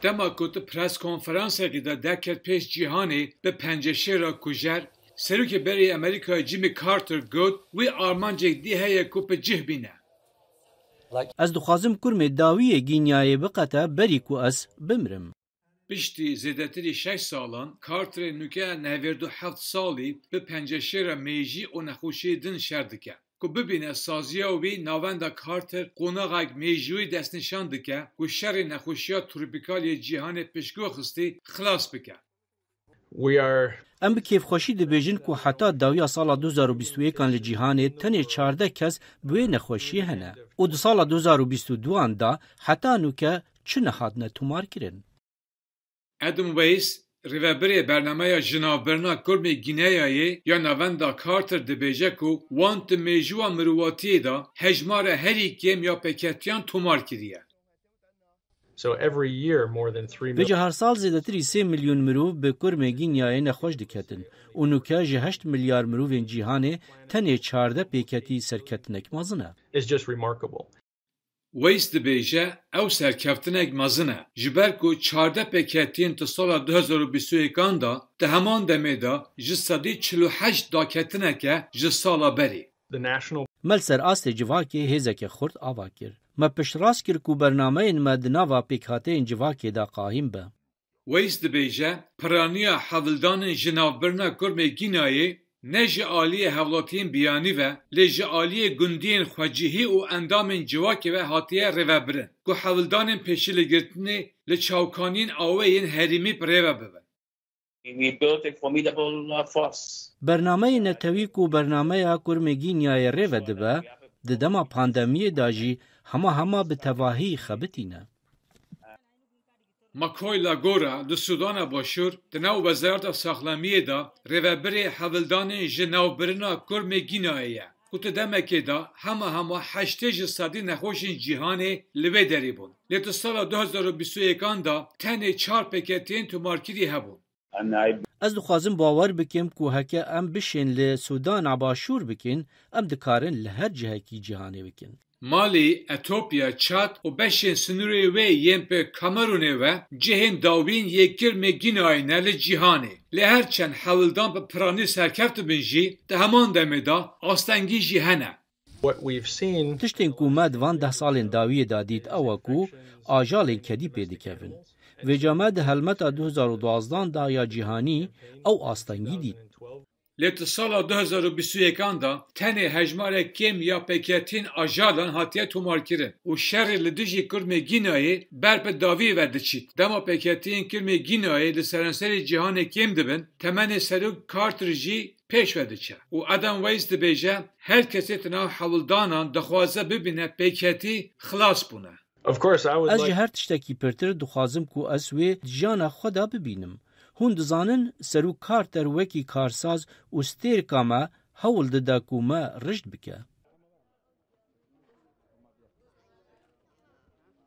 دما کوت پرس کنفرانسه که دکت پیش جهانی به پنجشه را کجر سروک بری امریکا جیمی کارتر گوت وی آرمانجک دی هیا کوپ جه بینه. از دخوازم کرم داوی گینیای بقتا بری کو از بمرم. پشتی زیادتری 6 سالان کارتر نوکه 97 سالی به پنجشه را میجی و نخوشی دن شردکه. که ببینه سازیا وی ناوندا کارتر قوناغاک میجوی دست نشان دکه و شر نخوشیا تروپیکالی جهان پشگو خستی خلاص بکه. ام به کیف خوشی دبیجن که حتی داویا سال 2021 لجیهانه تنه 14 کس بوی نخوشی هنه و دو سال 2022 دا حتی نوکه چه نهادنه تومار کرن. ادم ویس ریوبری برنامه جنابرنا کرمی گینیایی یا نواندا کارتر دبیجه که وانت میجوا مرواتی دا هجمار هری کم یا پکتیان تومار کریه. ویجه هر سال زیادتری 3 میلیون مرو به کرم گینیای نخوش دکتن و نوکه جه 8 میلیار مرو وین جیهانه تنه 14 پیکتی سرکتنک مازنه. ویس دبیجه او سرکفتنک مازنه جبر کو 14 پیکتین تا سال 2021 دا ده همان دمه دا جسادی 48 داکتنکه جسالا بری. ملسر آست جواکی هزک خورد آوا کر. ما پشت راست کر کو برنامه مدناوا پیکاته جواکی دا قایم به. ویس دبیجه پرانیا حولدان جنابرنا کرم گینایی نج عالی حولاتین بیانی و لج عالی گندین خواجهی و اندام جواکی و هاتیه روبرن که حولدان پیشیل گرتنی لچاوکانین آوین هریمی پریوه ببن. برنامه نتوی کو برنامه کرم گینیای ریوه دبه ددما پاندمیه داجی همه به تواهی خبتینه. ماکوی لاگورا دو سودان باشور دناو وزارت ساخلامیه دا ریوبری حولدان جنابرنا کرم گینایه کت دمکه دا همه هشتج صدی نخوشین جهانی لوی داری بون. لیت سال 2021 دا تنه 4 پکتین تو مارکیدی هبون. از دخوازم باور بکم که هکه ام بشین لسودان عباشور بکن ام دکارن لهر جهه کی جهانی بکن. مالی، اتوپیا، چاد و بشین سنوری وی یم په کامرونه و جهن داوین یکر مگینای نل جهانی. لهر چند حولدان به پرانی سرکفت بنجی ده همان دمه دا آستنگی جهنه. تشتین که مد وان 10 سالین داوی دادید اوه که آجالین کدی پیده کفن. و جامعه ده هلمت 2012 دا یا جهانی او آستنگی دید. لیت سال 2021 دا تنه هجمار کم یا پکتین آجالان هاتیه تومار کرن و شر لدجی کرم گینایی برپ داوی ورده چید. دما پکتین کرم گینایی لسرانسر جهان کم دبن تمن سروک کارترجی پیش ورده چه. و ادم ویس دبیجه هر کسی تنها حولدانان دخوازه ببینه پکتی خلاص بونه. از جهر تشتکی پرتر دخوازم که از وی جانا خدا ببینم. هون دزانن سرو کارتر وکی کارساز و ستیر کاما هول ددا کوما رشد بکه.